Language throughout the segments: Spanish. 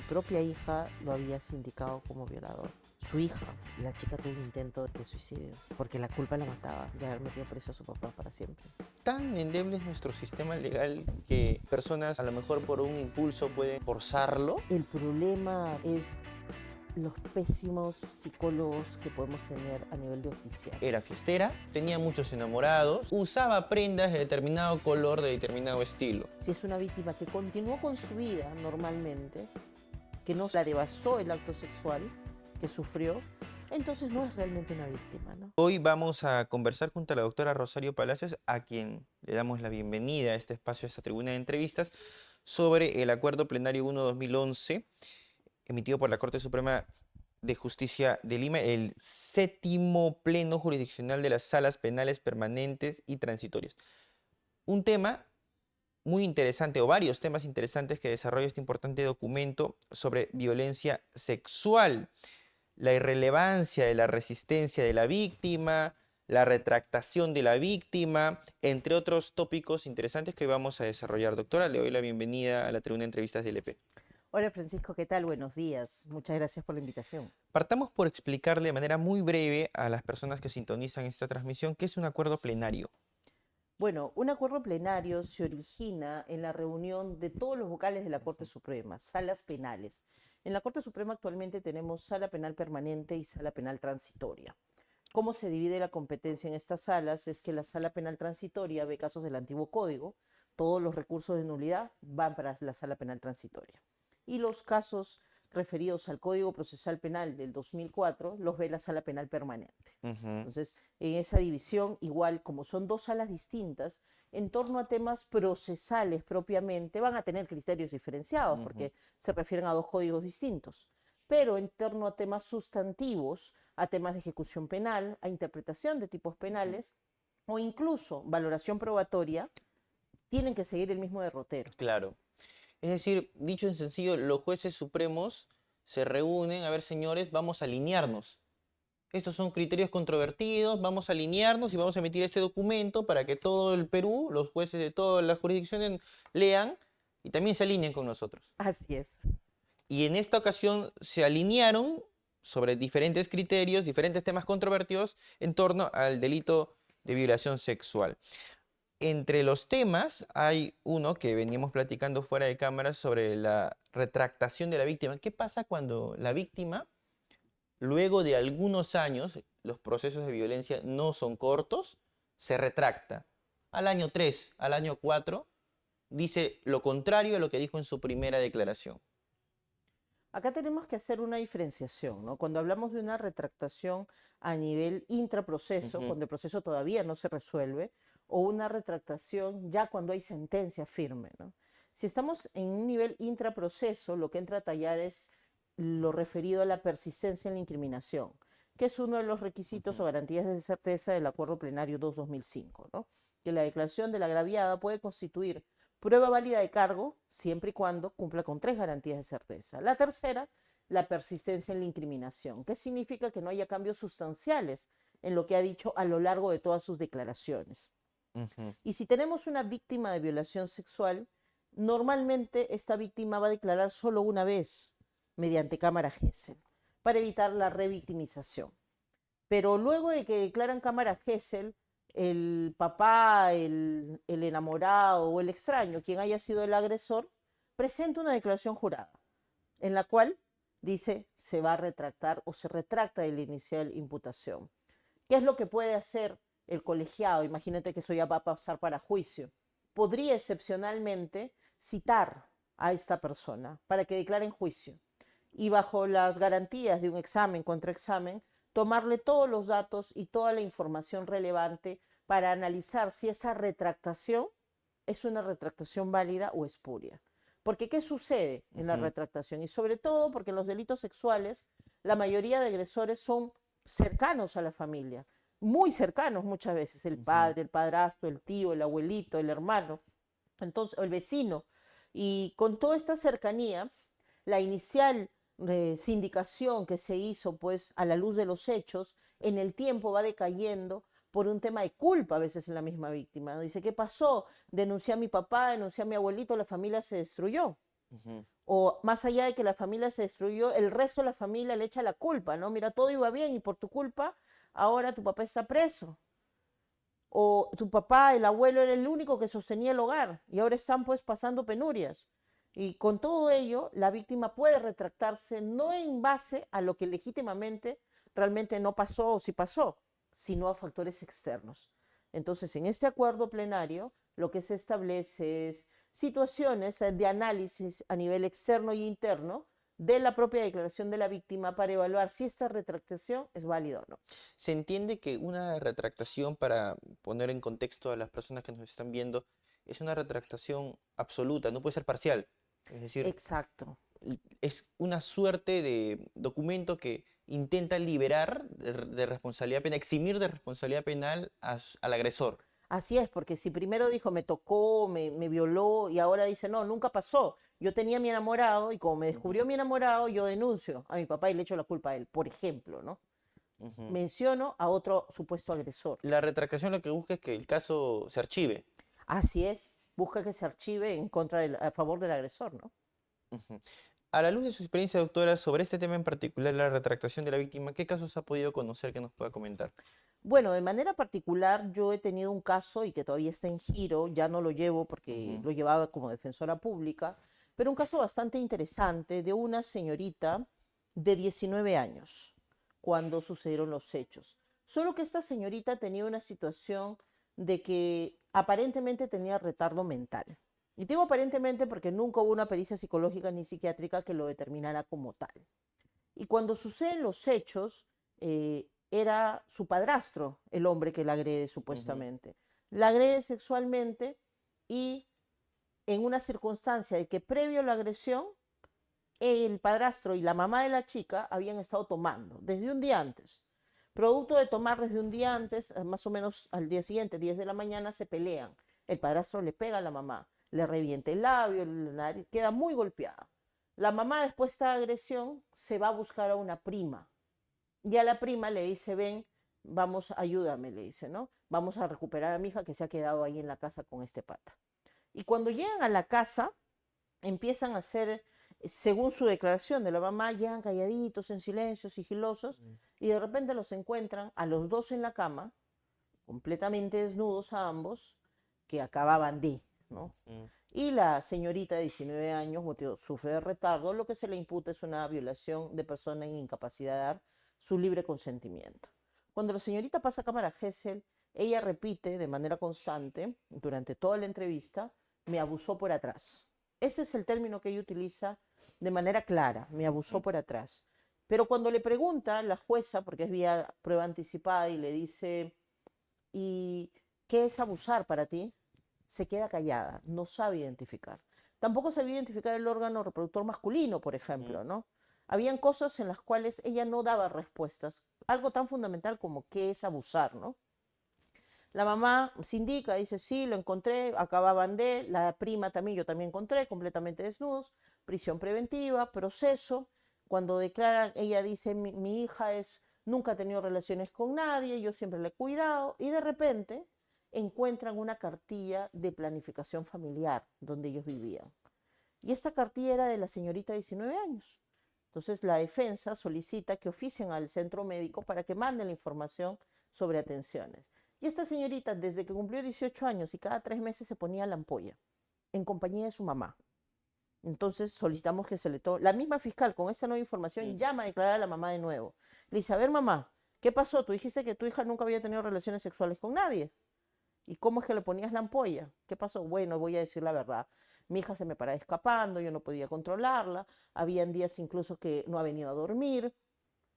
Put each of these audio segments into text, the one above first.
propia hija lo había sindicado como violador. Su hija, la chica, tuvo un intento de suicidio porque la culpa la mataba de haber metido preso a su papá para siempre. Tan endeble es nuestro sistema legal que personas a lo mejor por un impulso pueden forzarlo. El problema es los pésimos psicólogos que podemos tener a nivel de oficial. Era fiestera, tenía muchos enamorados, usaba prendas de determinado color, de determinado estilo. Si es una víctima que continuó con su vida normalmente, que no la devastó el acto sexual que sufrió, entonces no es realmente una víctima, ¿no? Hoy vamos a conversar junto a la doctora Rosario Palacios, a quien le damos la bienvenida a este espacio, a esta tribuna de entrevistas, sobre el Acuerdo Plenario 1/2011, emitido por la Corte Suprema de Justicia de Lima, el 7º Pleno Jurisdiccional de las Salas Penales Permanentes y Transitorias. Un tema muy interesante, o varios temas interesantes que desarrolla este importante documento sobre violencia sexual. La irrelevancia de la resistencia de la víctima, la retractación de la víctima, entre otros tópicos interesantes que vamos a desarrollar. Doctora, le doy la bienvenida a la tribuna de entrevistas del EP. Hola Francisco, ¿qué tal? Buenos días. Muchas gracias por la invitación. Partamos por explicarle de manera muy breve a las personas que sintonizan esta transmisión qué es un acuerdo plenario. Bueno, un acuerdo plenario se origina en la reunión de todos los vocales de la Corte Suprema, salas penales. En la Corte Suprema actualmente tenemos sala penal permanente y sala penal transitoria. ¿Cómo se divide la competencia en estas salas? Es que la sala penal transitoria ve casos del antiguo código, todos los recursos de nulidad van para la sala penal transitoria. Y los casos referidos al Código Procesal Penal del 2004 los ve la sala penal permanente. Entonces, en esa división, igual como son dos salas distintas, en torno a temas procesales propiamente, van a tener criterios diferenciados porque se refieren a dos códigos distintos. Pero en torno a temas sustantivos, a temas de ejecución penal, a interpretación de tipos penales o incluso valoración probatoria, tienen que seguir el mismo derrotero. Claro. Es decir, dicho en sencillo, los jueces supremos se reúnen, a ver, señores, vamos a alinearnos. Estos son criterios controvertidos, vamos a alinearnos y vamos a emitir ese documento para que todo el Perú, los jueces de todas las jurisdicciones, lean y también se alineen con nosotros. Así es. Y en esta ocasión se alinearon sobre diferentes criterios, diferentes temas controvertidos en torno al delito de violación sexual. Entre los temas hay uno que veníamos platicando fuera de cámara sobre la retractación de la víctima. ¿Qué pasa cuando la víctima, luego de algunos años, los procesos de violencia no son cortos, se retracta? Al año 3, al año 4, dice lo contrario a lo que dijo en su primera declaración. Acá tenemos que hacer una diferenciación, ¿no? Cuando hablamos de una retractación a nivel intraproceso, cuando el proceso todavía no se resuelve, o una retractación ya cuando hay sentencia firme, ¿no? Si estamos en un nivel intraproceso, lo que entra a tallar es lo referido a la persistencia en la incriminación, que es uno de los requisitos o garantías de certeza del Acuerdo Plenario 2/2005, ¿no? Que la declaración de la agraviada puede constituir prueba válida de cargo siempre y cuando cumpla con 3 garantías de certeza. La tercera, la persistencia en la incriminación, que significa que no haya cambios sustanciales en lo que ha dicho a lo largo de todas sus declaraciones. Y si tenemos una víctima de violación sexual, normalmente esta víctima va a declarar solo una vez mediante cámara Gesell para evitar la revictimización. Pero luego de que declaran cámara Gesell, el papá, el enamorado o el extraño, quien haya sido el agresor, presenta una declaración jurada en la cual dice se va a retractar o se retracta de la inicial imputación. ¿Qué es lo que puede hacer el colegiado? Imagínate que eso ya va a pasar para juicio. Podría excepcionalmente citar a esta persona para que declare en juicio y bajo las garantías de un examen, contraexamen, tomarle todos los datos y toda la información relevante para analizar si esa retractación es una retractación válida o espuria. Porque ¿qué sucede en la retractación? Y sobre todo porque en los delitos sexuales la mayoría de agresores son cercanos a la familia, muy cercanos muchas veces, el padre, el padrastro, el tío, el abuelito, el hermano, entonces, el vecino. Y con toda esta cercanía, la inicial sindicación que se hizo pues a la luz de los hechos, en el tiempo va decayendo por un tema de culpa a veces en la misma víctima, ¿no? Dice, ¿qué pasó? Denuncié a mi papá, denuncié a mi abuelito, la familia se destruyó. Ujú. O más allá de que la familia se destruyó, el resto de la familia le echa la culpa, ¿no? Mira, todo iba bien y por tu culpa ahora tu papá está preso. O tu papá, el abuelo era el único que sostenía el hogar y ahora están pues pasando penurias. Y con todo ello, la víctima puede retractarse no en base a lo que legítimamente realmente no pasó o sí pasó, sino a factores externos. Entonces, en este acuerdo plenario, lo que se establece es situaciones de análisis a nivel externo y interno de la propia declaración de la víctima para evaluar si esta retractación es válida o no. Se entiende que una retractación, para poner en contexto a las personas que nos están viendo, es una retractación absoluta, no puede ser parcial. Es decir, Exacto. es una suerte de documento que intenta liberar de responsabilidad penal, eximir de responsabilidad penal al agresor. Así es, porque si primero dijo me tocó, me violó y ahora dice no, nunca pasó. Yo tenía mi enamorado y como me descubrió Ujú, mi enamorado, yo denuncio a mi papá y le echo la culpa a él, por ejemplo, ¿no? ujú. Menciono a otro supuesto agresor. La retractación lo que busca es que el caso se archive. Así es, busca que se archive en contra a favor del agresor, ¿no? Ujú. A la luz de su experiencia, doctora, sobre este tema en particular, la retractación de la víctima, ¿qué casos ha podido conocer que nos pueda comentar? Bueno, de manera particular, yo he tenido un caso y que todavía está en giro, ya no lo llevo porque Ujú, lo llevaba como defensora pública, pero un caso bastante interesante de una señorita de 19 años cuando sucedieron los hechos. Solo que esta señorita tenía una situación de que aparentemente tenía retardo mental. Y digo aparentemente porque nunca hubo una pericia psicológica ni psiquiátrica que lo determinara como tal. Y cuando suceden los hechos, era su padrastro el hombre que la agrede ujú, supuestamente. La agrede sexualmente y en una circunstancia de que previo a la agresión, el padrastro y la mamá de la chica habían estado tomando desde un día antes. Producto de tomar desde un día antes, más o menos al día siguiente, 10 de la mañana, se pelean. El padrastro le pega a la mamá, le revienta el labio, la nariz, queda muy golpeada. La mamá después de esta agresión se va a buscar a una prima y a la prima le dice, ven, vamos, ayúdame, le dice, ¿no? Vamos a recuperar a mi hija que se ha quedado ahí en la casa con este pata. Y cuando llegan a la casa, empiezan a hacer, según su declaración de la mamá, llegan calladitos, en silencio, sigilosos, mm, y de repente los encuentran a los dos en la cama, completamente desnudos a ambos, que acababan de, ¿no? mm. Y la señorita de 19 años sufre de retardo, lo que se le imputa es una violación de persona en incapacidad de dar su libre consentimiento. Cuando la señorita pasa a cámara Gesell, ella repite de manera constante, durante toda la entrevista, me abusó por atrás. Ese es el término que ella utiliza de manera clara, me abusó Mm. por atrás. Pero cuando le pregunta la jueza, porque es vía prueba anticipada, y le dice, ¿y qué es abusar para ti? Se queda callada, no sabe identificar. Tampoco sabía identificar el órgano reproductor masculino, por Ujú, ejemplo, ¿no? Habían cosas en las cuales ella no daba respuestas, algo tan fundamental como qué es abusar, ¿no? La mamá se indica, dice, sí, lo encontré, acababan de, la prima también, yo también encontré, completamente desnudos, prisión preventiva, proceso. Cuando declaran, ella dice, mi hija nunca ha tenido relaciones con nadie, yo siempre la he cuidado, y de repente encuentran una cartilla de planificación familiar donde ellos vivían. Y esta cartilla era de la señorita de 19 años. Entonces la defensa solicita que oficien al centro médico para que manden la información sobre atenciones. Y esta señorita, desde que cumplió 18 años y cada 3 meses se ponía la ampolla, en compañía de su mamá. Entonces solicitamos que se le tome. La misma fiscal con esta nueva información mm. llama a declarar a la mamá de nuevo. Le dice, a ver mamá, ¿qué pasó? Tú dijiste que tu hija nunca había tenido relaciones sexuales con nadie. ¿Y cómo es que le ponías la ampolla? ¿Qué pasó? Bueno, voy a decir la verdad. Mi hija se me paraba escapando, yo no podía controlarla. Habían días incluso que no ha venido a dormir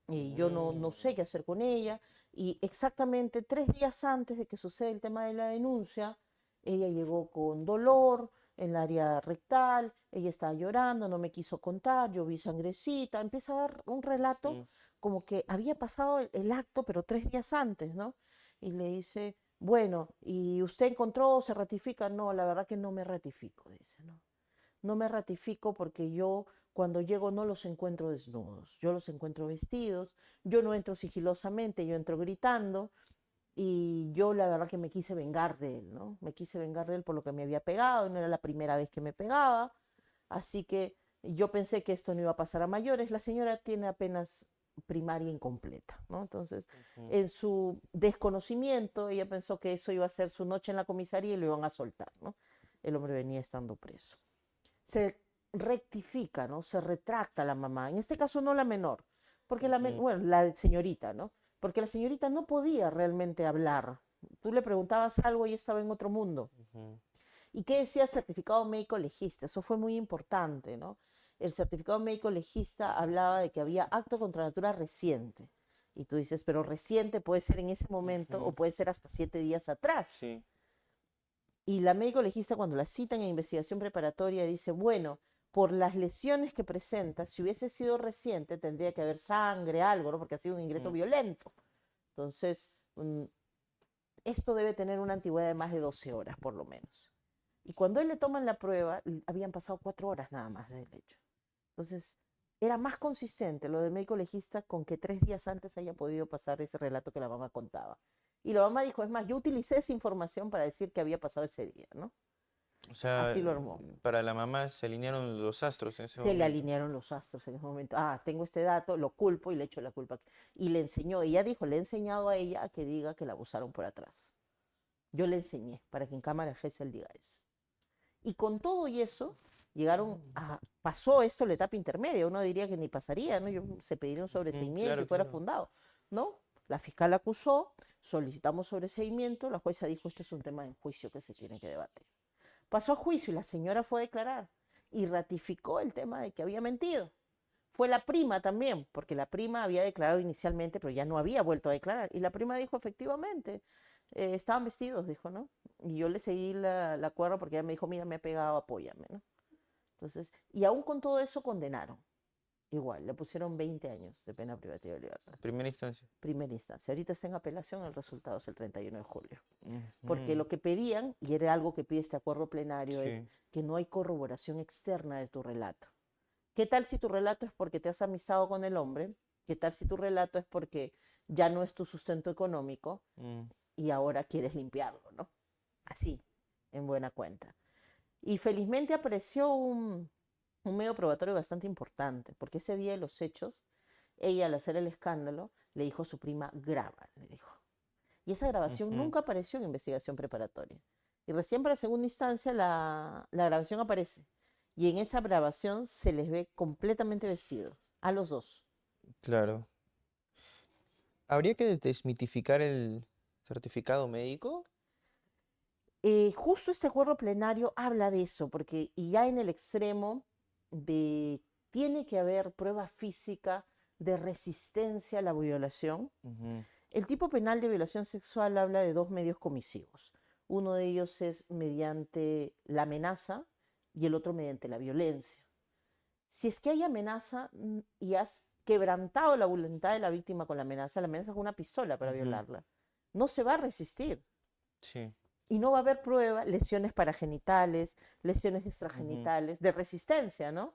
y yo no sé Mm, qué hacer con ella. Y exactamente 3 días antes de que suceda el tema de la denuncia, ella llegó con dolor en el área rectal, ella estaba llorando, no me quiso contar, yo vi sangrecita, empieza a dar un relato mm, como que había pasado el acto, pero 3 días antes, ¿no? Y le dice, bueno, ¿y usted encontró, se ratifica? No, la verdad que no me ratifico, dice, ¿no? No me ratifico porque yo cuando llego no los encuentro desnudos, yo los encuentro vestidos, yo no entro sigilosamente, yo entro gritando y yo la verdad que me quise vengar de él, ¿no? Me quise vengar de él por lo que me había pegado, no era la primera vez que me pegaba, Así que yo pensé que esto no iba a pasar a mayores. La señora tiene apenas primaria incompleta, ¿no? Entonces, Ujú. en su desconocimiento, ella pensó que eso iba a ser su noche en la comisaría y lo iban a soltar, ¿no? El hombre venía estando preso. Se rectifica, ¿no? Se retracta la mamá. En este caso no la menor, porque Ujú. bueno, la señorita, ¿no? Porque la señorita no podía realmente hablar. Tú le preguntabas algo y estaba en otro mundo. Ujú. ¿Y qué decía el certificado médico legista? Eso fue muy importante, ¿no? El certificado médico legista hablaba de que había acto contra natura reciente. Y tú dices, pero reciente puede ser en ese momento o Ujú. puede ser hasta 7 días atrás. Sí. Y la médico legista cuando la citan en investigación preparatoria dice, bueno, por las lesiones que presenta, si hubiese sido reciente tendría que haber sangre, algo, ¿no? Porque ha sido un ingreso Ujú. violento. Entonces, esto debe tener una antigüedad de más de 12 horas, por lo menos. Y cuando él le toman la prueba, habían pasado 4 horas nada más del hecho. Entonces, era más consistente lo del médico legista con que 3 días antes haya podido pasar ese relato que la mamá contaba. Y la mamá dijo, es más, yo utilicé esa información para decir que había pasado ese día, ¿no? O sea, Así lo armó. para la mamá se alinearon los astros en ese Se le momento. alinearon los astros en ese momento. Ah, tengo este dato, lo culpo y le echo la culpa. Y le enseñó, ella dijo, le he enseñado a ella a que diga que la abusaron por atrás. Yo le enseñé para que en cámara Gesell diga eso. Y con todo y eso, pasó esto la etapa intermedia. Uno diría que ni pasaría, ¿no? Se pediría un Ujú. sobreseimiento y Claro, fuera claro. fundado, ¿no? La fiscal acusó, solicitamos sobreseimiento, la jueza dijo, esto es un tema de juicio que se tiene que debatir. Pasó a juicio y la señora fue a declarar y ratificó el tema de que había mentido. Fue la prima también, porque la prima había declarado inicialmente, pero ya no había vuelto a declarar. Y la prima dijo, efectivamente, estaban vestidos, dijo, ¿no? Y yo le seguí la cuerda porque ella me dijo, mira, me ha pegado, apóyame, ¿no? Entonces, y aún con todo eso condenaron. Igual, le pusieron 20 años de pena privativa de libertad. Primera instancia. Primera instancia. Ahorita está en apelación, el resultado es el 31 de julio. Porque Ujú. lo que pedían, y era algo que pide este acuerdo plenario, es Sí. que no hay corroboración externa de tu relato. ¿Qué tal si tu relato es porque te has amistado con el hombre? ¿Qué tal si tu relato es porque ya no es tu sustento económico Mm. y ahora quieres limpiarlo, ¿no? Así, en buena cuenta. Y felizmente apareció un medio probatorio bastante importante, porque ese día de los hechos, ella al hacer el escándalo le dijo a su prima, graba, le dijo. Y esa grabación Ujú. nunca apareció en investigación preparatoria. Y recién para segunda instancia la grabación aparece. Y en esa grabación se les ve completamente vestidos, a los dos. Claro. ¿Habría que desmitificar el certificado médico? Justo este acuerdo plenario habla de eso, porque y ya en el extremo de tiene que haber prueba física de resistencia a la violación. Ujú. El tipo penal de violación sexual habla de dos medios comisivos. Uno de ellos es mediante la amenaza y el otro mediante la violencia. Si es que hay amenaza y has quebrantado la voluntad de la amenaza con una pistola para Ujú. violarla, no se va a resistir Sí. y no va a haber prueba, lesiones paragenitales, lesiones Ujú. extragenitales, de resistencia, ¿no?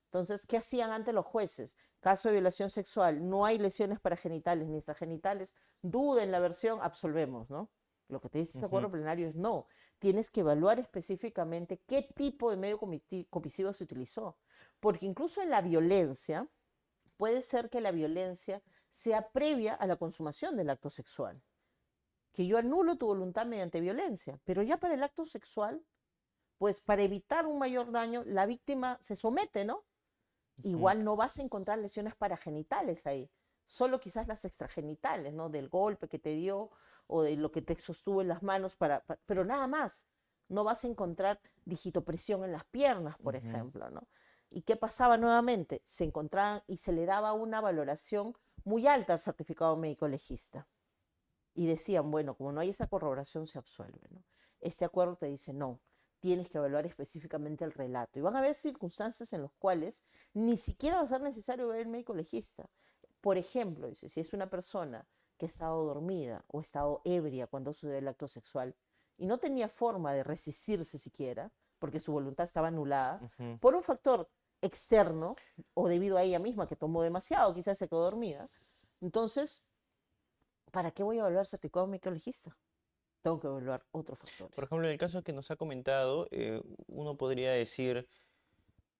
Entonces, ¿qué hacían antes los jueces? Caso de violación sexual, no hay lesiones paragenitales ni extragenitales, duda en la versión, absolvemos, ¿no? Lo que te dice ese Ujú. acuerdo plenario es no, tienes que evaluar específicamente qué tipo de medio comisivo se utilizó, porque incluso en la violencia, puede ser que la violencia sea previa a la consumación del acto sexual, que yo anulo tu voluntad mediante violencia, pero ya para el acto sexual, pues para evitar un mayor daño, la víctima se somete, ¿no? Ujú. Igual no vas a encontrar lesiones paragenitales ahí, solo quizás las extragenitales, ¿no? Del golpe que te dio o de lo que te sostuvo en las manos, pero nada más. No vas a encontrar digitopresión en las piernas, por Ujú. ejemplo, ¿no? ¿Y qué pasaba nuevamente? Se encontraban y se le daba una valoración muy alta al certificado médico legista. Y decían, bueno, como no hay esa corroboración, se absuelve, ¿no? Este acuerdo te dice, no, tienes que evaluar específicamente el relato. Y van a haber circunstancias en las cuales ni siquiera va a ser necesario ver el médico legista. Por ejemplo, dice, si es una persona que ha estado dormida o ha estado ebria cuando sucede el acto sexual y no tenía forma de resistirse siquiera, porque su voluntad estaba anulada, Ujú. por un factor externo o debido a ella misma que tomó demasiado, quizás se quedó dormida, entonces, ¿para qué voy a evaluar certificado médico legista? Tengo que evaluar otros Por factores. ejemplo, en el caso que nos ha comentado, uno podría decir,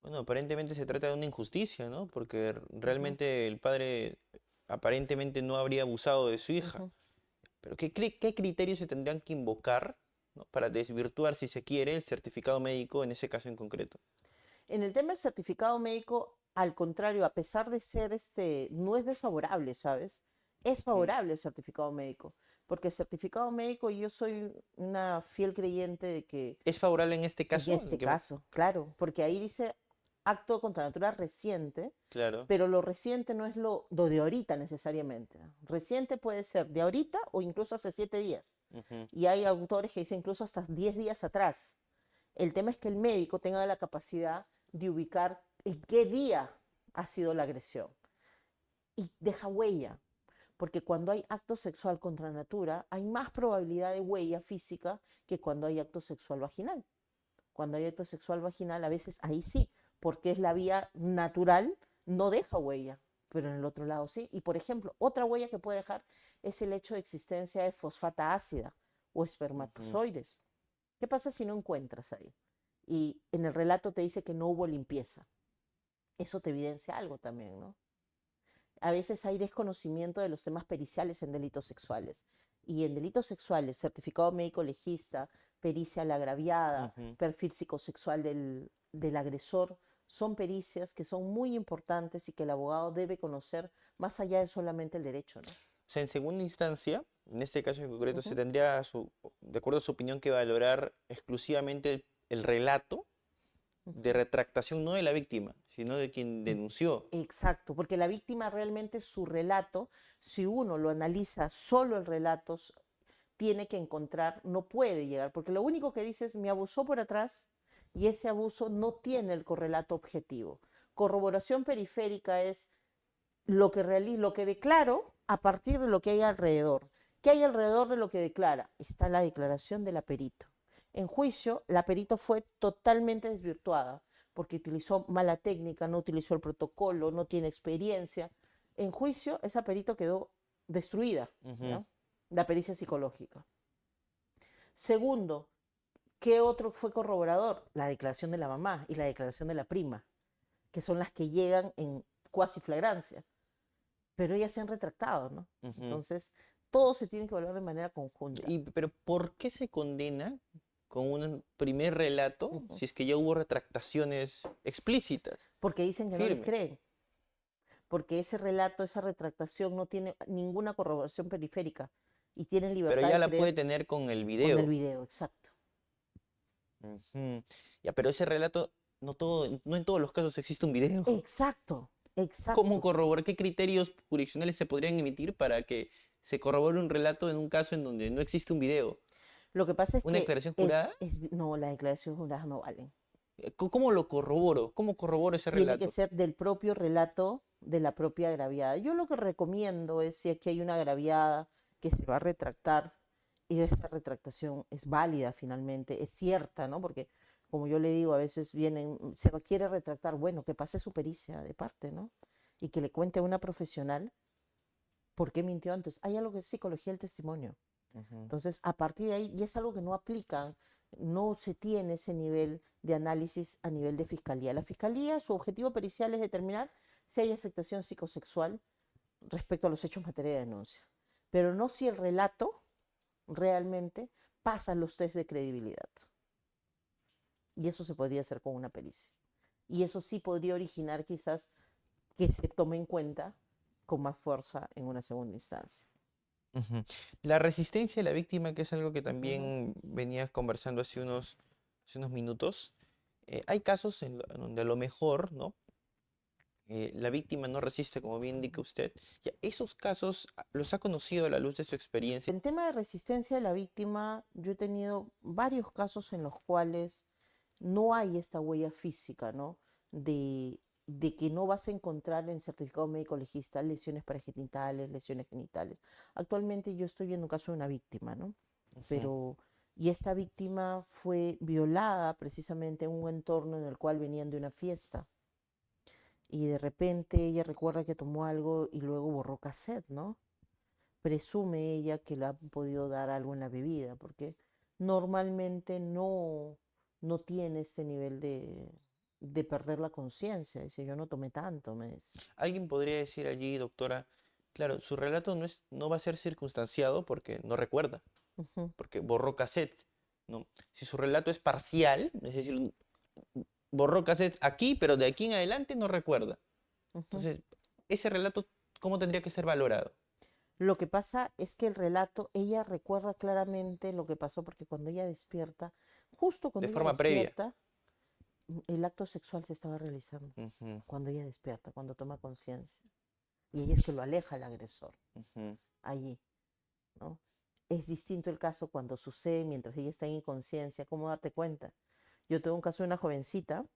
Bueno, aparentemente se trata de una injusticia, ¿no? Porque Ujú, realmente el padre aparentemente no habría abusado de su hija. ujú. Pero ¿qué criterios se tendrían que invocar, ¿no? Para desvirtuar, si se quiere, el certificado médico en ese caso en concreto? En el tema del certificado médico, al contrario, a pesar de ser no es desfavorable, ¿sabes? Es Ujú. favorable el certificado médico, porque el certificado médico, yo soy una fiel creyente de que ¿Es favorable en este en caso? este caso, claro, porque ahí dice acto contra natura reciente, Claro. pero lo reciente no es lo de ahorita necesariamente. Reciente puede ser de ahorita o incluso hace 7 días. Ujú. Y hay autores que dicen incluso hasta 10 días atrás. El tema es que el médico tenga la capacidad de ubicar en qué día ha sido la agresión y deja huella, porque cuando hay acto sexual contra natura hay más probabilidad de huella física que cuando hay acto sexual vaginal. Cuando hay acto sexual vaginal, a veces ahí sí, porque es la vía natural, no deja huella, pero en el otro lado sí. Y por ejemplo, otra huella que puede dejar es el hecho de existencia de fosfata ácida o Ujú. espermatozoides. ¿Qué pasa si no encuentras ahí? Y en el relato te dice que no hubo limpieza. Eso te evidencia algo también, ¿no? A veces hay desconocimiento de los temas periciales en delitos sexuales. Y en delitos sexuales, certificado médico legista, pericia a la agraviada, Ujú. perfil psicosexual del agresor, son pericias que son muy importantes y que el abogado debe conocer más allá de solamente el derecho, ¿no? O sea, en segunda instancia, en este caso en concreto, se Ujú, tendría, de acuerdo a su opinión, que valorar exclusivamente el relato de ujú. retractación, no de la víctima, sino de quien denunció. Exacto, porque la víctima realmente su relato, si uno lo analiza solo el relato, tiene que encontrar, no puede llegar, porque lo único que dice es me abusó por atrás y ese abuso no tiene el correlato objetivo. Corroboración periférica es lo que declaro a partir de lo que hay alrededor. ¿Qué hay alrededor de lo que declara? Está la declaración de la perito. En juicio, la perito fue totalmente desvirtuada porque utilizó mala técnica, no utilizó el protocolo, no tiene experiencia. En juicio, esa perito quedó destruida, Ujú. ¿ya? La pericia psicológica. Segundo, ¿qué otro fue corroborador? La declaración de la mamá y la declaración de la prima, que son las que llegan en cuasi flagrancia, pero ellas se han retractado, ¿no? Ujú. Entonces, todo se tiene que evaluar de manera conjunta. Pero ¿por qué se condena con un primer relato Ujú. si es que ya hubo retractaciones explícitas, Porque dicen que no les firmes? creen, porque ese relato, esa retractación no tiene ninguna corroboración periférica y tienen Pero libertad ya de la puede creer tener con el con el video. video, exacto. Ujú. Ya, pero ese relato, no en todos los casos existe un video. Exacto, ¿Cómo exacto. corroborar? ¿Qué criterios jurisdiccionales se podrían emitir para que se corrobore un relato en un caso en donde no existe un video? Lo que pasa es ¿Una que declaración jurada? no, las declaraciones juradas no valen. ¿Cómo lo corroboro? ¿Cómo corroboro ese Tiene que relato? ser del propio relato de la propia agraviada. Yo lo que recomiendo es si es que hay una agraviada que se va a retractar y esta retractación es válida finalmente, es cierta, ¿no? Porque como yo le digo, a veces vienen, quiere retractar, bueno, que pase su pericia de parte, ¿no? Y que le cuente a una profesional por qué mintió antes. Hay algo que es psicología del testimonio. Ujú. Entonces, a partir de ahí, y es algo que no aplican, no se tiene ese nivel de análisis a nivel de fiscalía. La fiscalía, su objetivo pericial es determinar si hay afectación psicosexual respecto a los hechos en materia de denuncia, pero no si el relato realmente pasa los test de credibilidad. Y eso se podría hacer con una pericia. Y eso sí podría originar quizás que se tome en cuenta con más fuerza en una segunda instancia. Ujú. La resistencia de la víctima, que es algo que Ujú. también venías conversando hace unos minutos. Hay casos en donde a lo mejor, ¿no? La víctima no resiste, como bien indica usted. Ya, esos casos los ha conocido a la luz de su experiencia. En tema de resistencia de la víctima, yo he tenido varios casos en los cuales no hay esta huella física, ¿no? De que no vas a encontrar en certificado médico legista lesiones paragenitales, lesiones genitales. Actualmente yo estoy viendo un caso de una víctima, ¿no? Ujú. Pero, y esta víctima fue violada precisamente en un entorno en el cual venían de una fiesta. Y de repente ella recuerda que tomó algo y luego borró cassette, ¿no? Presume ella que le han podido dar algo en la bebida, porque normalmente no tiene este nivel de perder la conciencia. Dice, yo no tomé tanto, me dice. Alguien podría decir allí, doctora, claro, su relato no va a ser circunstanciado porque no recuerda, Ujú, porque borró cassette, ¿no? Si su relato es parcial, es decir, borró cassette aquí, pero de aquí en adelante no recuerda. ujú. Entonces, ese relato, ¿cómo tendría que ser valorado? Lo que pasa es que el relato, ella recuerda claramente lo que pasó porque cuando ella despierta, justo De cuando ella forma previa. despierta, el acto sexual se estaba realizando. Ujú, Cuando ella despierta, cuando toma conciencia. Y ella es que lo aleja al agresor, ujú, allí, ¿no? Es distinto el caso cuando sucede mientras ella está en inconsciencia. ¿Cómo darte cuenta? Yo tuve un caso de una jovencita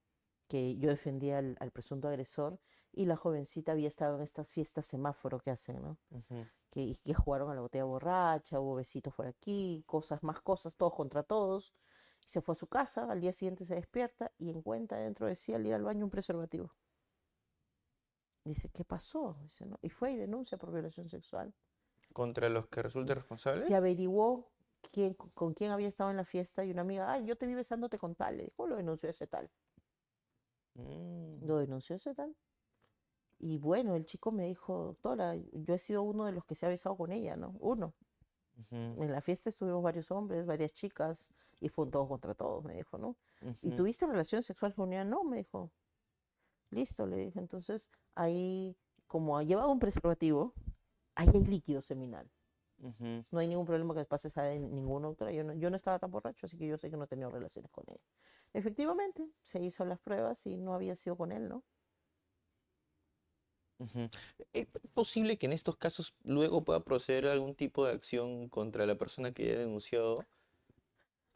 que yo defendía al presunto agresor y la jovencita había estado en estas fiestas semáforo que hacen, ¿no? ujú. Que jugaron a la botella borracha, hubo besitos por aquí, cosas, más cosas, todos contra todos. Y se fue a su casa, al día siguiente se despierta y encuentra dentro de sí al ir al baño un preservativo. Dice, ¿qué pasó? Dice, ¿no? Y fue y denuncia por violación sexual. ¿Contra los que resulten Se responsables? averiguó con quién había estado en la fiesta y una amiga, ay, yo te vi besándote con tal. Le dijo, lo denunció ese tal. Mm, Lo denunció ese tal. Y bueno, el chico me dijo, doctora, yo he sido uno de los que se ha besado con ella, ¿no? Uno. ujú, En la fiesta estuvimos varios hombres, varias chicas, y fue un todos contra todos, me dijo, ¿no? ¿Y ujú. tuviste relaciones sexuales con ella? No, me dijo. Listo, le dije. Entonces, ahí, como ha llevado un preservativo, ahí hay líquido seminal. Ujú, No hay ningún problema que pase esa de ninguna doctora. Yo no estaba tan borracho, así que yo sé que no he tenido relaciones con ella. Efectivamente, se hizo las pruebas y no había sido con él, ¿no? ujú. ¿Es posible que en estos casos luego pueda proceder algún tipo de acción contra la persona que haya denunciado?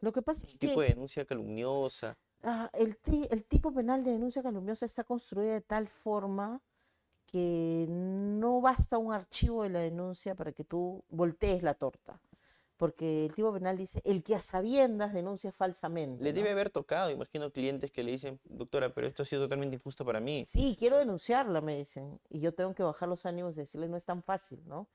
Lo que pasa es Un tipo que de denuncia calumniosa. el tipo penal de denuncia calumniosa está construido de tal forma que no basta un archivo de la denuncia para que tú voltees la torta. Porque el tipo penal dice, el que a sabiendas denuncia falsamente, Le debe ¿no? haber tocado, imagino, clientes que le dicen, doctora, pero esto ha sido totalmente injusto para mí. Sí, quiero denunciarla, me dicen. Y yo tengo que bajar los ánimos y decirle, no es tan fácil, ¿no?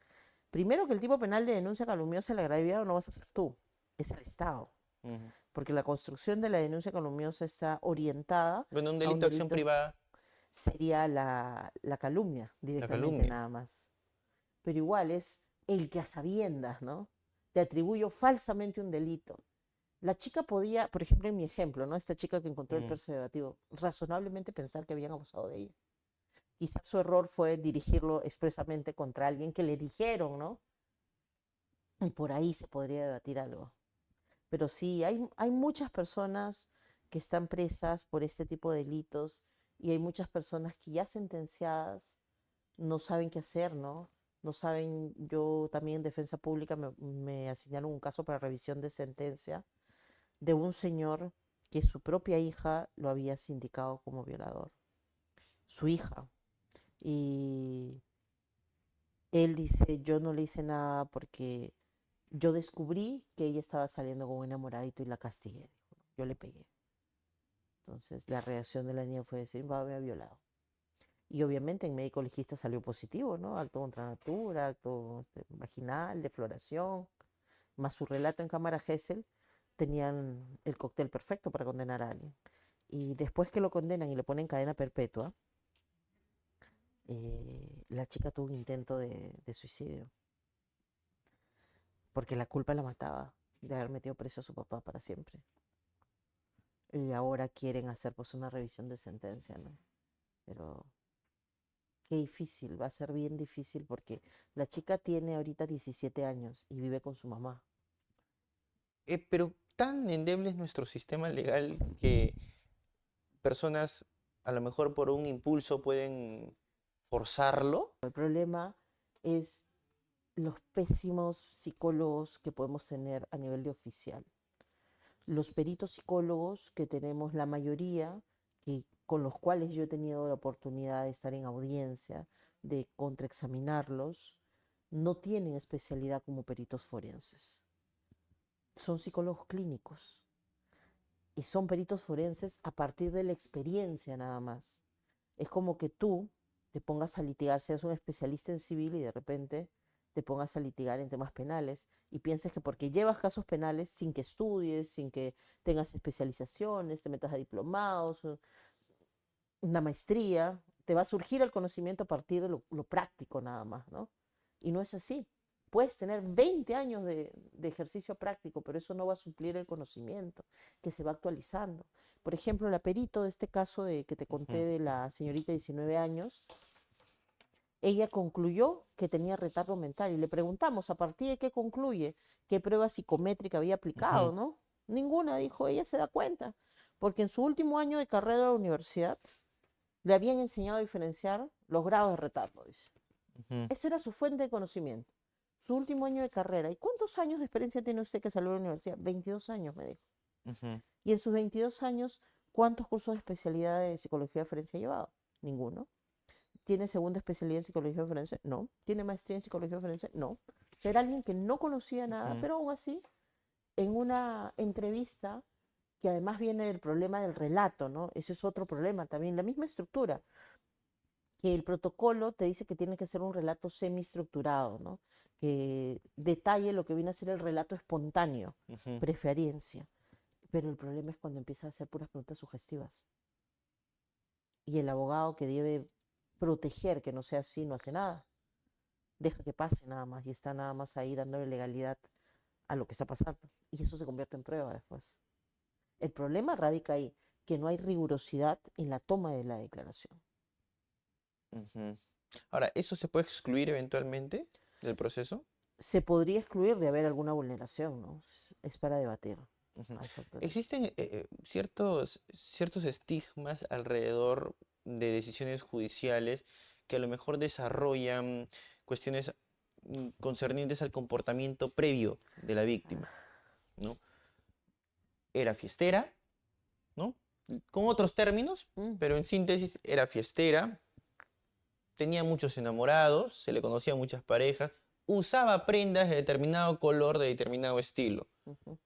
Primero que el tipo penal de denuncia calumniosa, el agraviado no vas a ser tú, es el Estado. Ujú. Porque la construcción de la denuncia calumniosa está orientada Bueno, un a un delito de acción delito, privada, sería la calumnia la directamente calumnia. nada más. Pero igual es el que a sabiendas, ¿no? Te atribuyo falsamente un delito. La chica podía, por ejemplo, en mi ejemplo, ¿no? Esta chica que encontró el Mm, preservativo, razonablemente pensar que habían abusado de ella. Quizás su error fue dirigirlo expresamente contra alguien que le dijeron, ¿no? Y por ahí se podría debatir algo. Pero sí, hay muchas personas que están presas por este tipo de delitos y hay muchas personas que ya sentenciadas no saben qué hacer, ¿no? No saben, yo también en defensa pública me asignaron un caso para revisión de sentencia de un señor que su propia hija lo había sindicado como violador, su hija. Y él dice, yo no le hice nada porque yo descubrí que ella estaba saliendo con un enamoradito y la castigué. Dijo, yo le pegué. Entonces la reacción de la niña fue decir, va, me ha violado. Y obviamente en médico legista salió positivo, ¿no? Acto contra natura, acto vaginal, defloración, más su relato en cámara Gesell, tenían el cóctel perfecto para condenar a alguien. Y después que lo condenan y le ponen cadena perpetua, la chica tuvo un intento de suicidio, porque la culpa la mataba de haber metido preso a su papá para siempre. Y ahora quieren hacer pues una revisión de sentencia, ¿no? Pero qué difícil, va a ser bien difícil porque la chica tiene ahorita 17 años y vive con su mamá. pero tan endeble es nuestro sistema legal que personas, a lo mejor por un impulso, pueden forzarlo. El problema es los pésimos psicólogos que podemos tener a nivel de oficial. Los peritos psicólogos que tenemos, la mayoría, con los cuales yo he tenido la oportunidad de estar en audiencia, de contraexaminarlos, no tienen especialidad como peritos forenses. Son psicólogos clínicos y son peritos forenses a partir de la experiencia nada más. Es como que tú te pongas a litigar, seas un especialista en civil y de repente te pongas a litigar en temas penales y pienses que porque llevas casos penales sin que estudies, sin que tengas especializaciones, te metas a diplomados, una maestría, te va a surgir el conocimiento a partir de lo práctico nada más, ¿no? Y no es así. Puedes tener 20 años de ejercicio práctico, pero eso no va a suplir el conocimiento, que se va actualizando. Por ejemplo, la perito de este caso que te conté Ujú, de la señorita de 19 años, ella concluyó que tenía retardo mental y le preguntamos a partir de qué concluye, qué prueba psicométrica había aplicado, ujú, ¿no? Ninguna, dijo, ella se da cuenta, porque en su último año de carrera de la universidad le habían enseñado a diferenciar los grados de retardo, dice. ujú, Esa era su fuente de conocimiento, su último año de carrera. ¿Y cuántos años de experiencia tiene usted que salió de la universidad? 22 años, me dijo. ujú, Y en sus 22 años, ¿cuántos cursos de especialidad de psicología forense ha llevado? Ninguno. ¿Tiene segunda especialidad en psicología forense? No. ¿Tiene maestría en psicología forense? No. O sea, era alguien que no conocía nada, ujú, pero aún así, en una entrevista que además viene del problema del relato, ¿no? Ese es otro problema también, la misma estructura, que el protocolo te dice que tiene que ser un relato semiestructurado, ¿no? Que detalle lo que viene a ser el relato espontáneo, ujú. preferencia. Pero el problema es cuando empieza a hacer puras preguntas sugestivas. Y el abogado que debe proteger que no sea así, no hace nada. Deja que pase nada más y está nada más ahí dándole legalidad a lo que está pasando. Y eso se convierte en prueba después. El problema radica ahí, que no hay rigurosidad en la toma de la declaración. Ujú. Ahora, ¿eso se puede excluir eventualmente del proceso? Se podría excluir de haber alguna vulneración, ¿no? Es para debatir. Ujú. Hay factores. Existen ciertos estigmas alrededor de decisiones judiciales que a lo mejor desarrollan cuestiones concernientes al comportamiento previo de la víctima, ¿no? Era fiestera, ¿no? Con otros términos, Mm, pero en síntesis era fiestera, tenía muchos enamorados, se le conocía a muchas parejas, usaba prendas de determinado color, de determinado estilo. ujú.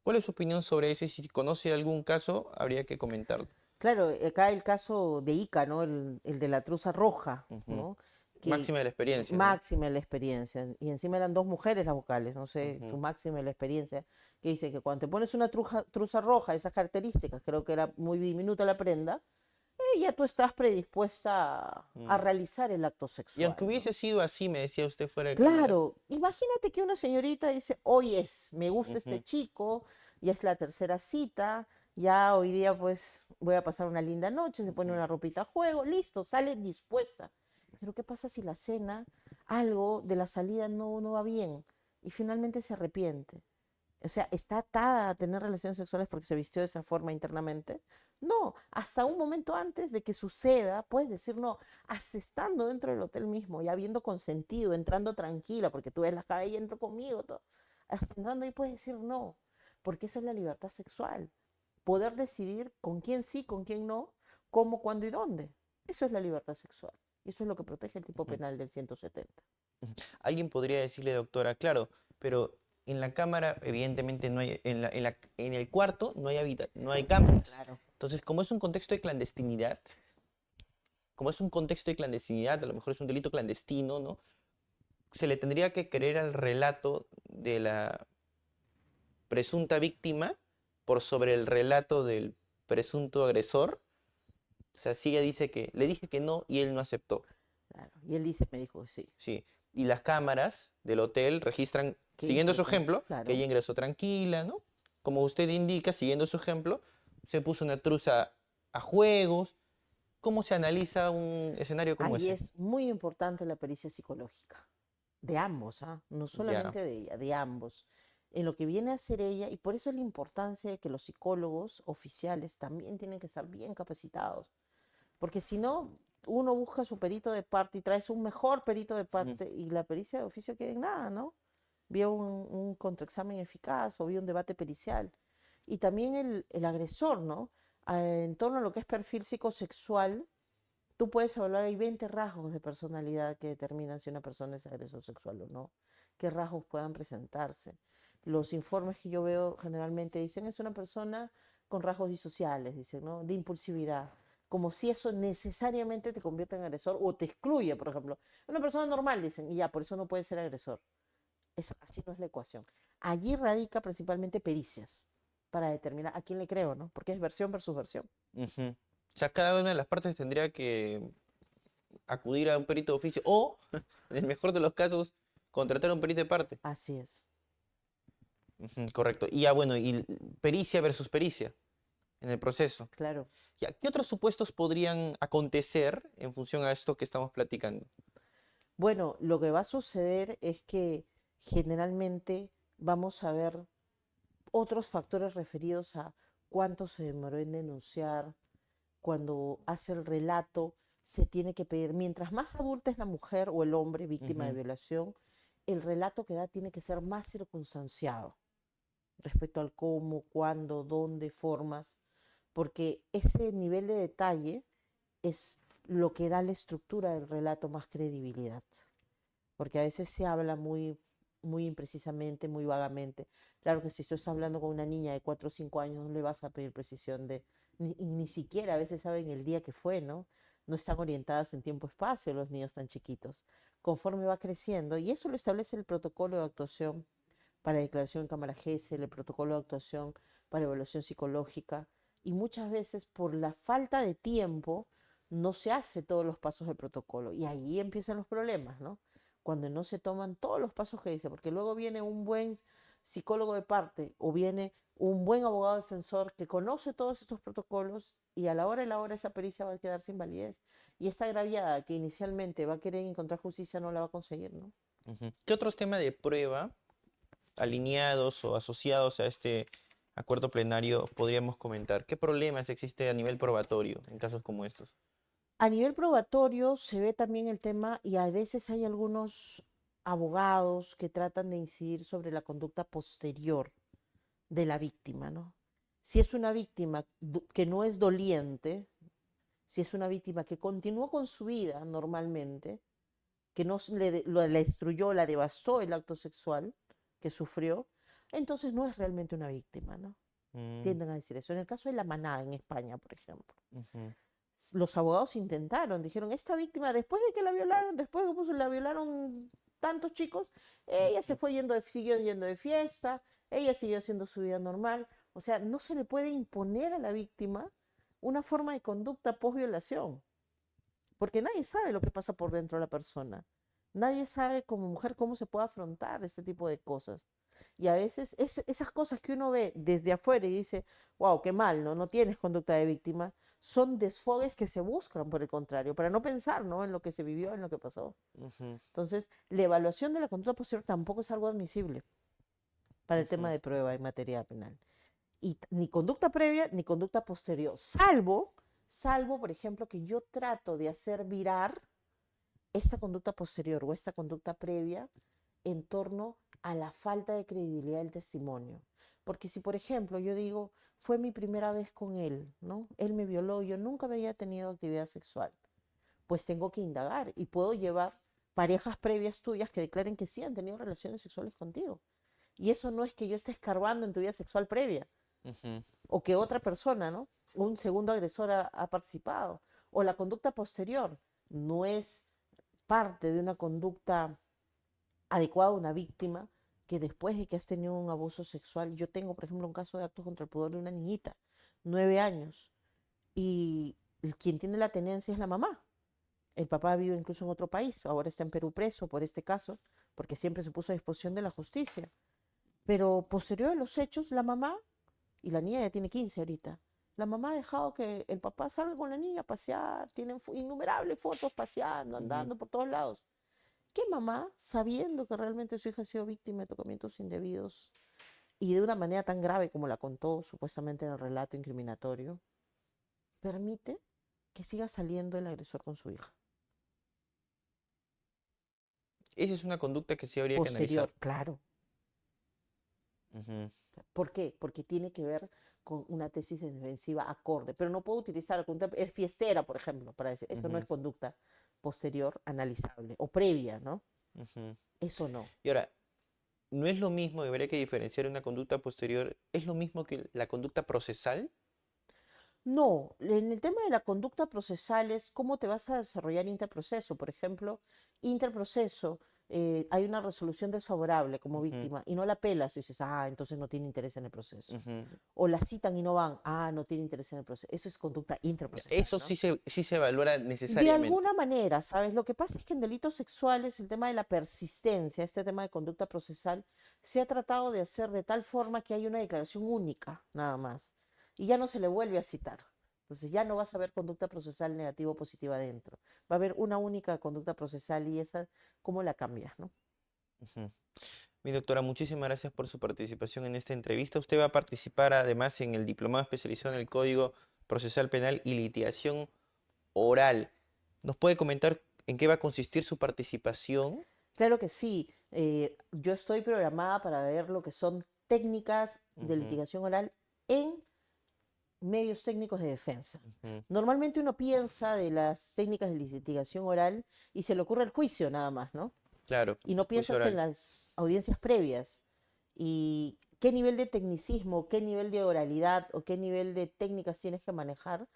¿Cuál es su opinión sobre eso? Y si conoce algún caso, habría que comentarlo. Claro, acá el caso de Ica, ¿no? El de la truza roja, Ujú. ¿no? Que Máxima de la experiencia, ¿no? máxima en la experiencia. Y encima eran dos mujeres las vocales, no sé, tu Ujú, máxima en la experiencia, que dice que cuando te pones una truza roja, esas características, creo que era muy diminuta la prenda, ya tú estás predispuesta a mm. realizar el acto Y aunque sexual, ¿no? hubiese sido así, me decía usted fuera de cámara. Claro, imagínate que una señorita dice, hoy me gusta este Ujú, chico, ya es la tercera cita, ya hoy día pues voy a pasar una linda noche, se pone ujú. una ropita a juego, listo, sale dispuesta. Pero ¿qué pasa si la cena, algo de la salida no va bien y finalmente se arrepiente? O sea, ¿está atada a tener relaciones sexuales porque se vistió de esa forma internamente? No, hasta un momento antes de que suceda, puedes decir no, hasta estando dentro del hotel mismo, ya habiendo consentido, entrando tranquila, porque tú ves la cabeza y entro conmigo, todo. Hasta entrando ahí puedes decir no, porque eso es la libertad sexual. Poder decidir con quién sí, con quién no, cómo, cuándo y dónde. Eso es la libertad sexual. Y eso es lo que protege el tipo Ujú. penal del 170. Alguien podría decirle, doctora, claro, pero en la cámara, evidentemente, no hay, en el cuarto no hay cámaras. Claro. Entonces, como es un contexto de clandestinidad, como es un contexto de clandestinidad, a lo mejor es un delito clandestino, ¿no? Se le tendría que creer al relato de la presunta víctima por sobre el relato del presunto agresor. O sea, si ella dice que le dije que no y él no aceptó. Claro. Y él dice, me dijo, sí, Sí. Y las cámaras del hotel registran, que siguiendo su ingresó, ejemplo, que claro. ella ingresó tranquila, ¿no? Como usted indica, siguiendo su ejemplo, se puso una truza a juegos. ¿Cómo se analiza un escenario como Ahí ese? es muy importante la pericia psicológica, de ambos, ¿ah? No Ya. solamente de ella, de ambos, en lo que viene a ser ella, y por eso es la importancia de que los psicólogos oficiales también tienen que estar bien capacitados, porque si no, uno busca su perito de parte y traes un mejor perito de Ujú, parte y la pericia de oficio queda en nada, ¿no? Vio un contraexamen eficaz o vio un debate pericial. Y también el agresor, ¿no? En torno a lo que es perfil psicosexual, tú puedes evaluar, hay 20 rasgos de personalidad que determinan si una persona es agresor sexual o no, qué rasgos puedan presentarse. Los informes que yo veo generalmente dicen es una persona con rasgos disociales, dicen, ¿no? De impulsividad, como si eso necesariamente te convierta en agresor o te excluye, por ejemplo. Una persona normal, dicen, y ya, por eso no puede ser agresor. Así no es la ecuación. Allí radica principalmente pericias para determinar a quién le creo, ¿no? Porque es versión versus versión. ujú. O sea, cada una de las partes tendría que acudir a un perito de oficio o, en el mejor de los casos, contratar a un perito de parte. Así es, Ujú, correcto. Y ya bueno, y pericia versus pericia en el proceso. claro. Ya, ¿qué otros supuestos podrían acontecer en función a esto que estamos platicando? Bueno, lo que va a suceder es que generalmente vamos a ver otros factores referidos a cuánto se demoró en denunciar, cuando hace el relato, se tiene que pedir, mientras más adulta es la mujer o el hombre víctima de Ujú, violación, el relato que da tiene que ser más circunstanciado respecto al cómo, cuándo, dónde, formas, porque ese nivel de detalle es lo que da a la estructura del relato más credibilidad, porque a veces se habla muy imprecisamente, muy vagamente. Claro que si estás hablando con una niña de 4 o 5 años, no le vas a pedir precisión ni siquiera a veces saben el día que fue, ¿no? No están orientadas en tiempo-espacio los niños tan chiquitos. Conforme va creciendo, y eso lo establece el protocolo de actuación para declaración en cámara GESEL, el protocolo de actuación para evaluación psicológica, y muchas veces por la falta de tiempo no se hace todos los pasos del protocolo, y ahí empiezan los problemas, ¿no? Cuando no se toman todos los pasos que dice, porque luego viene un buen psicólogo de parte o viene un buen abogado defensor que conoce todos estos protocolos y a la hora esa pericia va a quedar sin validez. Y esta agraviada que inicialmente va a querer encontrar justicia no la va a conseguir, ¿no? ujú. ¿Qué otros temas de prueba alineados o asociados a este acuerdo plenario podríamos comentar? ¿Qué problemas existe a nivel probatorio en casos como estos? A nivel probatorio se ve también el tema y a veces hay algunos abogados que tratan de incidir sobre la conducta posterior de la víctima, ¿no? Si es una víctima que no es doliente, si es una víctima que continuó con su vida normalmente, que no la destruyó, la devastó el acto sexual que sufrió, entonces no es realmente una víctima, ¿no? Mm, Tienden a decir eso. En el caso de la manada en España, por ejemplo, ujú, los abogados intentaron, dijeron, esta víctima, después de que la violaron, después de que la violaron tantos chicos, ella se ujú, fue yendo, siguió yendo de fiesta, ella siguió haciendo su vida normal. O sea, no se le puede imponer a la víctima una forma de conducta post violación, porque nadie sabe lo que pasa por dentro de la persona. Nadie sabe como mujer cómo se puede afrontar este tipo de cosas. Y a veces esas cosas que uno ve desde afuera y dice, wow, qué mal, ¿no? No tienes conducta de víctima, son desfogues que se buscan, por el contrario, para no pensar, ¿no? En lo que se vivió, en lo que pasó. ujú, Entonces, la evaluación de la conducta posterior tampoco es algo admisible para el tema ujú. de prueba en materia penal. Y ni conducta previa ni conducta posterior, salvo, por ejemplo, que yo trato de hacer virar esta conducta posterior o esta conducta previa en torno a la falta de credibilidad del testimonio. Porque si, por ejemplo, yo digo, fue mi primera vez con él, ¿no? Él me violó, yo nunca había tenido actividad sexual, pues tengo que indagar y puedo llevar parejas previas tuyas que declaren que sí han tenido relaciones sexuales contigo. Y eso no es que yo esté escarbando en tu vida sexual previa Ujú, o que otra persona, ¿no? Un segundo agresor ha participado. O la conducta posterior no es parte de una conducta adecuada a una víctima que después de que has tenido un abuso sexual, yo tengo, por ejemplo, un caso de actos contra el pudor de una niñita, 9 años, y quien tiene la tenencia es la mamá. El papá vive incluso en otro país, ahora está en Perú preso por este caso, porque siempre se puso a disposición de la justicia. Pero posterior a los hechos, la mamá, y la niña ya tiene 15 ahorita, la mamá ha dejado que el papá salga con la niña a pasear, tienen innumerables fotos paseando, ujú. andando por todos lados. ¿Qué mamá, sabiendo que realmente su hija ha sido víctima de tocamientos indebidos y de una manera tan grave como la contó supuestamente en el relato incriminatorio, permite que siga saliendo el agresor con su hija? Esa es una conducta que sí habría que analizar. Posterior, claro. Ujú, ¿Por qué? Porque tiene que ver con una tesis defensiva acorde, pero no puedo utilizar la conducta, es fiestera, por ejemplo, para decir, eso no es ujú, conducta posterior analizable o previa, ¿no? ujú. Eso no. Y ahora, no es lo mismo, y habría que diferenciar una conducta posterior, ¿es lo mismo que la conducta procesal? No, en el tema de la conducta procesal es cómo te vas a desarrollar interproceso. Por ejemplo, interproceso, hay una resolución desfavorable como Ujú, víctima y no la apelas, y dices, ah, entonces no tiene interés en el proceso. ujú. O la citan y no van, ah, no tiene interés en el proceso. Eso es conducta intraprocesal, Eso ¿no? sí se valora De necesariamente. alguna manera, ¿sabes? Lo que pasa es que en delitos sexuales el tema de la persistencia, este tema de conducta procesal, se ha tratado de hacer de tal forma que hay una declaración única, nada más. Y ya no se le vuelve a citar. Entonces ya no vas a ver conducta procesal negativa o positiva adentro. Va a haber una única conducta procesal y esa, ¿cómo la cambias, no? Ujú. Mi doctora, muchísimas gracias por su participación en esta entrevista. Usted va a participar además en el diplomado especializado en el Código Procesal Penal y Litigación Oral. ¿Nos puede comentar en qué va a consistir su participación? Claro que sí. Yo estoy programada para ver lo que son técnicas de Ujú, litigación oral en medios técnicos de defensa. ujú. Normalmente uno piensa de las técnicas de litigación oral y se le ocurre el juicio nada más, ¿no? Claro, Y no juicio piensas en oral. las audiencias previas y qué nivel de tecnicismo, qué nivel de oralidad o qué nivel de técnicas tienes que manejar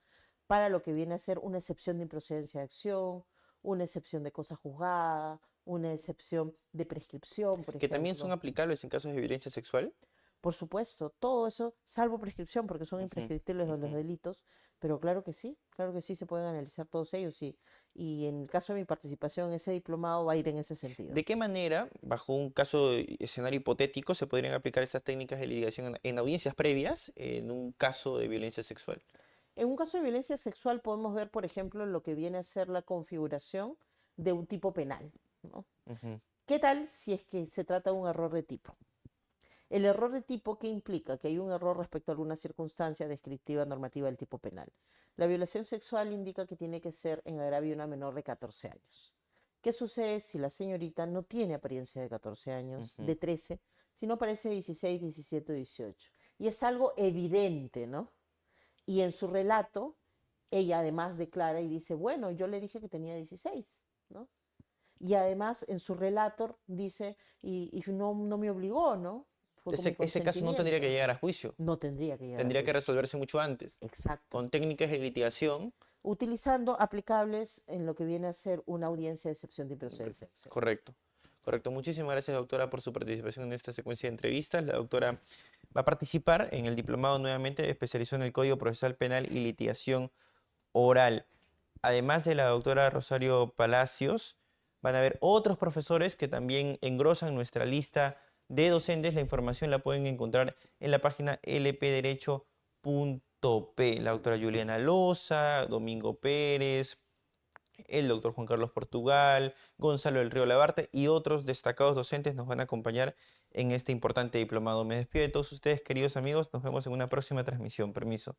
para lo que viene a ser una excepción de improcedencia de acción, una excepción de cosa juzgada, una excepción de prescripción, por Que también son ejemplo. aplicables en casos de violencia sexual. Por supuesto, todo eso, salvo prescripción, porque son Ujú, imprescriptibles los ujú. delitos, pero claro que sí se pueden analizar todos ellos y en el caso de mi participación en ese diplomado va a ir en ese sentido. ¿De qué manera, bajo un escenario hipotético, se podrían aplicar estas técnicas de litigación en audiencias previas en un caso de violencia sexual? En un caso de violencia sexual podemos ver, por ejemplo, lo que viene a ser la configuración de un tipo penal, ¿no? Ujú, ¿Qué tal si es que se trata de un error de tipo? El error de tipo, ¿qué implica? Que hay un error respecto a alguna circunstancia descriptiva normativa del tipo penal. La violación sexual indica que tiene que ser en agravio una menor de 14 años. ¿Qué sucede si la señorita no tiene apariencia de 14 años, ujú. de 13, sino parece 16, 17 o 18? Y es algo evidente, ¿no? Y en su relato, ella además declara y dice, bueno, yo le dije que tenía 16, ¿no? Y además en su relato dice, y no me obligó, ¿no? Fue con mi Ese caso no tendría que consentimiento. llegar a juicio, No tendría que llegar a tendría que juicio. resolverse mucho antes, Exacto. con técnicas de litigación. Utilizando aplicables en lo que viene a ser una audiencia de excepción de improcedencia. Correcto, correcto. Muchísimas gracias, doctora, por su participación en esta secuencia de entrevistas. La doctora va a participar en el diplomado nuevamente especializado en el Código Procesal Penal y Litigación Oral. Además de la doctora Rosario Palacios, van a haber otros profesores que también engrosan nuestra lista de docentes. La información la pueden encontrar en la página lpderecho.p. La doctora Juliana Loza, Domingo Pérez, el doctor Juan Carlos Portugal, Gonzalo del Río Labarte y otros destacados docentes nos van a acompañar en este importante diplomado. Me despido de todos ustedes, queridos amigos. Nos vemos en una próxima transmisión. Permiso.